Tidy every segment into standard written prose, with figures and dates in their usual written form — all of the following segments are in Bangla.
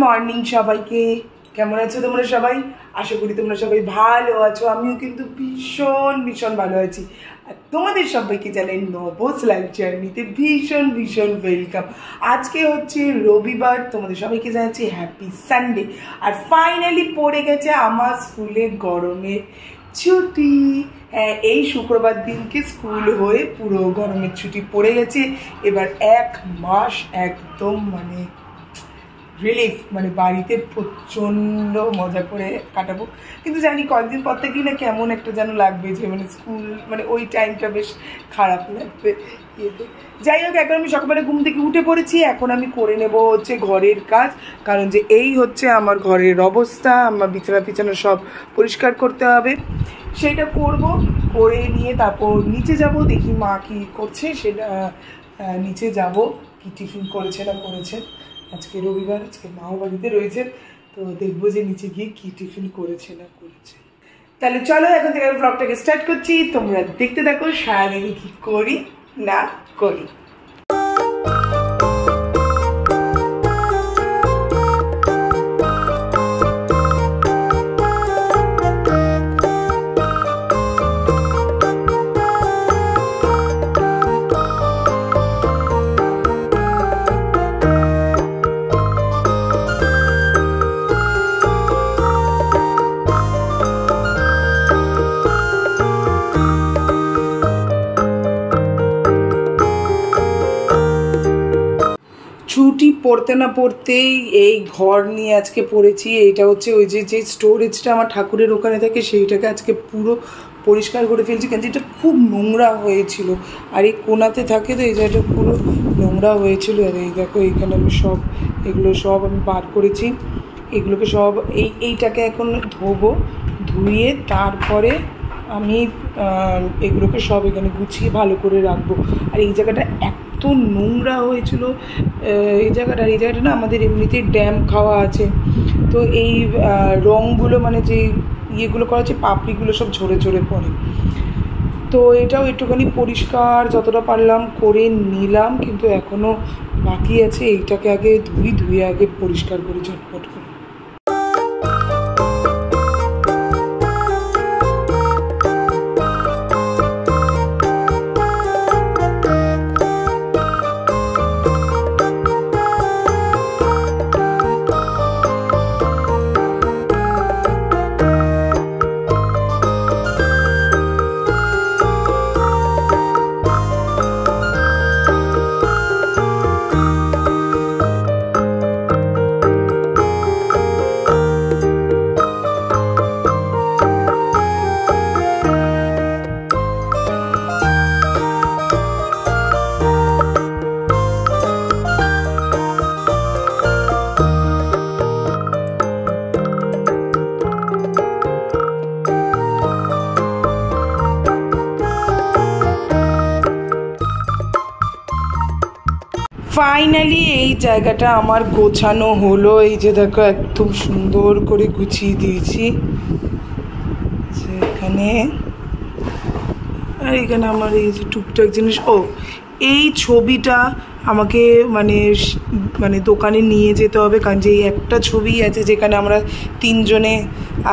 মর্নিং সবাইকে। কেমন আছো তোমরা সবাই? আশা করি তোমরা সবাই ভালো আছো। আমিও কিন্তু ভীষণ ভীষণ ভালো আছি। আর তোমাদের সবাইকে জানাই নবস লাইফ জার্নিতে ভীষণ ভীষণ ওয়েলকাম। আজকে হচ্ছে রবিবার, তোমাদের সবাইকে জানাচ্ছি হ্যাপি সানডে। আর ফাইনালি পড়ে গেছে আমার স্কুলে গরমের ছুটি। হ্যাঁ, এই শুক্রবার দিনকে স্কুল হয়ে পুরো গরমের ছুটি পড়ে গেছে। এবার 1 মাস একদম রিলিফ, বাড়িতে প্রচণ্ড মজা করে কাটাবো। কিন্তু জানি কয়েকদিন পর থেকেই না কেমন একটা যেন লাগবে যে স্কুল ওই টাইমটা বেশ খারাপ লাগবে। যাই হোক, এখন আমি সকালবেলা ঘুম থেকে উঠে পড়েছি। এখন আমি করে নেব হচ্ছে ঘরের কাজ, কারণ যে এই হচ্ছে আমার ঘরের অবস্থা। আমার বিছানা সব পরিষ্কার করতে হবে, সেটা করব। করে নিয়ে তারপর নিচে যাব, দেখি মা কি করছে সেটা। নিচে যাব, কি টিফিন করেছে না করেছে। আজকে রবিবার, আজকে মাও বাড়িতে রয়েছে, তো দেখবো যে নিচে গিয়ে কি টিফিন করেছে না করেছে। তাহলে চলো এখন থেকে ব্লগটাকে স্টার্ট করছি। তোমরা দেখতে থাকো সারাদিন কি করি না করি। ছুটি পড়তে না পড়তেই এই ঘর নিয়ে আজকে পড়েছি। এইটা হচ্ছে ওই যে স্টোরেজটা আমার ঠাকুরের ওখানে থাকে, সেইটাকে আজকে পুরো পরিষ্কার করে ফেলছি, কারণ যেটা খুব নোংরা হয়েছিল। আর এই কোনাতে থাকে তো এই জায়গাটা পুরো নোংরা হয়েছিল। আর এই দেখো এইখানে আমি এগুলো সব আমি বার করেছি। এগুলোকে সব এইটাকে এখন ধোবো, ধুয়ে তারপরে আমি এগুলোকে সব এখানে গুছিয়ে ভালো করে রাখবো। আর এই জায়গাটা এত নোংরা হয়েছিল এই জায়গাটা। আর এই জায়গাটা না আমাদের এমনিতেই ড্যাম খাওয়া আছে, তো এই রঙগুলো যে ইয়েগুলো করা আছে, পাপড়িগুলো সব ঝরে ঝরে পড়ে। তো এটাও একটুখানি পরিষ্কার যতটা পারলাম করে নিলাম, কিন্তু এখনও বাকি আছে। এইটাকে আগে ধুয়ে আগে পরিষ্কার করি ঝটপট করে। ফাইনালি এই জায়গাটা আমার গোছানো হলো। এই যে দেখো একদম সুন্দর করে গুছিয়ে দিয়েছি এখানে। আর এখানে আমার এই যে টুকটাক জিনিস। এই ছবিটা আমাকে দোকানে নিয়ে যেতে হবে, কারণ যে একটা ছবি আছে যেখানে আমরা 3 জনে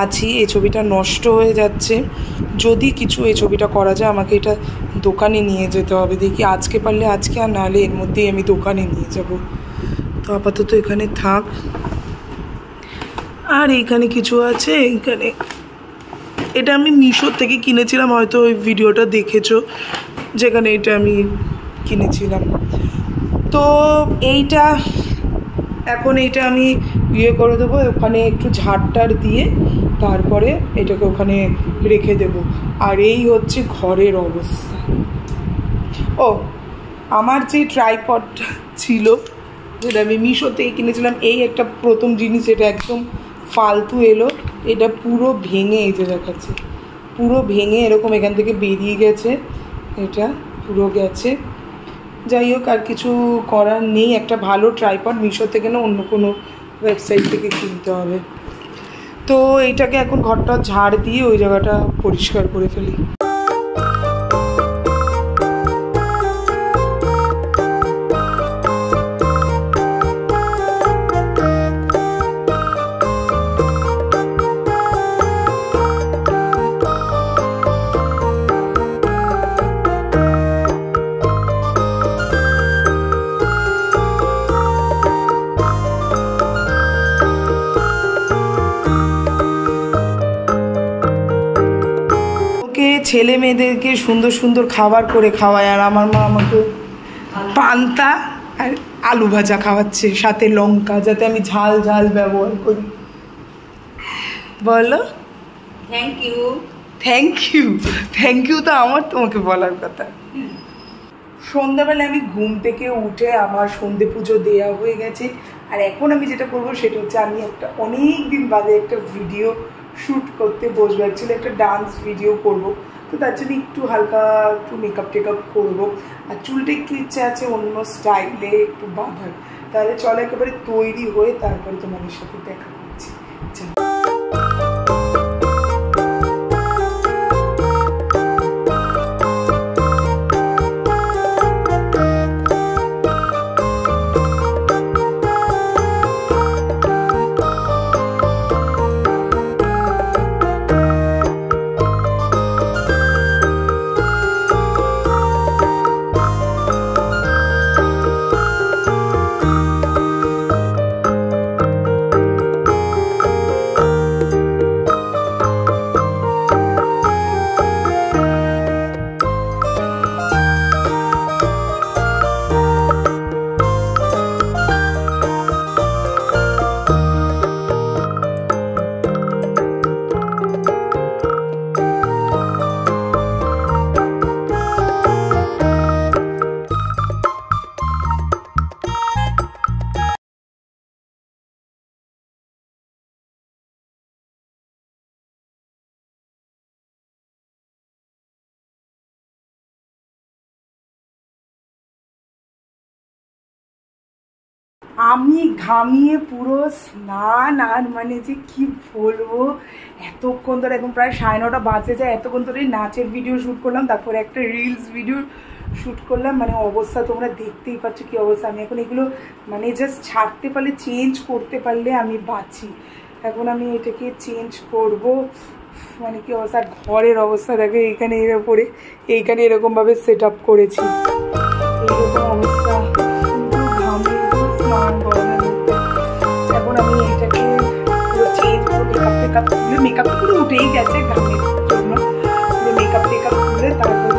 আছি, এই ছবিটা নষ্ট হয়ে যাচ্ছে। যদি কিছু এই ছবিটা করা যায়, আমাকে এটা দোকানে নিয়ে যেতে হবে। দেখি আজকে পারলে আজকে, আর নাহলে এর মধ্যেই আমি দোকানে নিয়ে যাব। তো আপাতত এখানে থাক। আর এইখানে কিছু আছে, এইখানে এটা আমি মিশো থেকে কিনেছিলাম, হয়তো ওই ভিডিওটা দেখেছো যেখানে এটা আমি কিনেছিলাম। তো এইটা আমি করে দেবো ওখানে, একটু ঝাড়টার দিয়ে তারপরে এটাকে ওখানে রেখে দেব। আর এই হচ্ছে ঘরের অবস্থা। আমার যে ট্রাইপডটা ছিল, যেটা আমি মিশো থেকে কিনেছিলাম, এই একটা প্রথম জিনিস, এটা একদম ফালতু এলো। এটা পুরো ভেঙে, এই যে দেখাচ্ছে, পুরো ভেঙে এরকম এখান থেকে বেরিয়ে গেছে, এটা পুরো গেছে। যাই হোক, আর কিছু করার নেই। একটা ভালো ট্রাইপড মিশো থেকে না অন্য কোনো ওয়েবসাইট থেকে কিনতে হবে। তো এইটাকে এখন ঘরটা ঝাড় দিয়ে ওই জায়গাটা পরিষ্কার করে ফেলি। ছেলে মেয়েদেরকে সুন্দর সুন্দর খাবার করে খাওয়ায়, আর আমার মা আমাকে পান্তা আর আলু ভাজা খাওয়াচ্ছে, সাথে লঙ্কা, যাতে আমি ঝাল ঝাল ব্যবহার করি। বলো thank you. Thank you, thank you তো আমার তোমাকে বলার কথা। সন্ধ্যাবেলা আমি ঘুম থেকে উঠে আমার সন্ধে পুজো দেওয়া হয়ে গেছে, আর এখন আমি যেটা করবো সেটা হচ্ছে আমি একটা অনেক দিন বাদে একটা ভিডিও শ্যুট করতে বসবো। অ্যাকচুয়ালি একটা ডান্স ভিডিও করব, তো তার জন্য একটু হালকা একটু মেকআপ টেকআপ করবো, আর চুলটা একটু ইচ্ছে আছে অন্য স্টাইলে একটু বাঁধার। তাহলে চলো একেবারে তৈরি হয়ে তারপরে তোমাদের সাথে দেখা করছি। চলো। আমি ঘামিয়ে পুরো স্নান, আর মানে যে কি বলবো, এতক্ষণ ধরে এখন প্রায় 9:30 বাজে যায়, এতক্ষণ ধরে নাচের ভিডিও শ্যুট করলাম, তারপরে একটা রিলস ভিডিও শ্যুট করলাম। মানে অবস্থা তোমরা দেখতেই পাচ্ছ কি অবস্থা। আমি এখন এগুলো মানে জাস্ট ছাড়তে পারলে, চেঞ্জ করতে পারলে আমি বাঁচি। এখন আমি এটাকে চেঞ্জ করব, মানে কি অবস্থা। ঘরের অবস্থা দেখো, এইখানে এর ওপরে এইখানে এরকমভাবে সেট আপ করেছি, এইরকম অবস্থা। এখন আমি এটাকে পুরো চেঞ্জ করবো, মেকআপ টেকআপ খুলে, মেকআপ পুরো উঠেই গেছে ঘামের জন্য, মেকআপ টেকআপ খুলে তারপর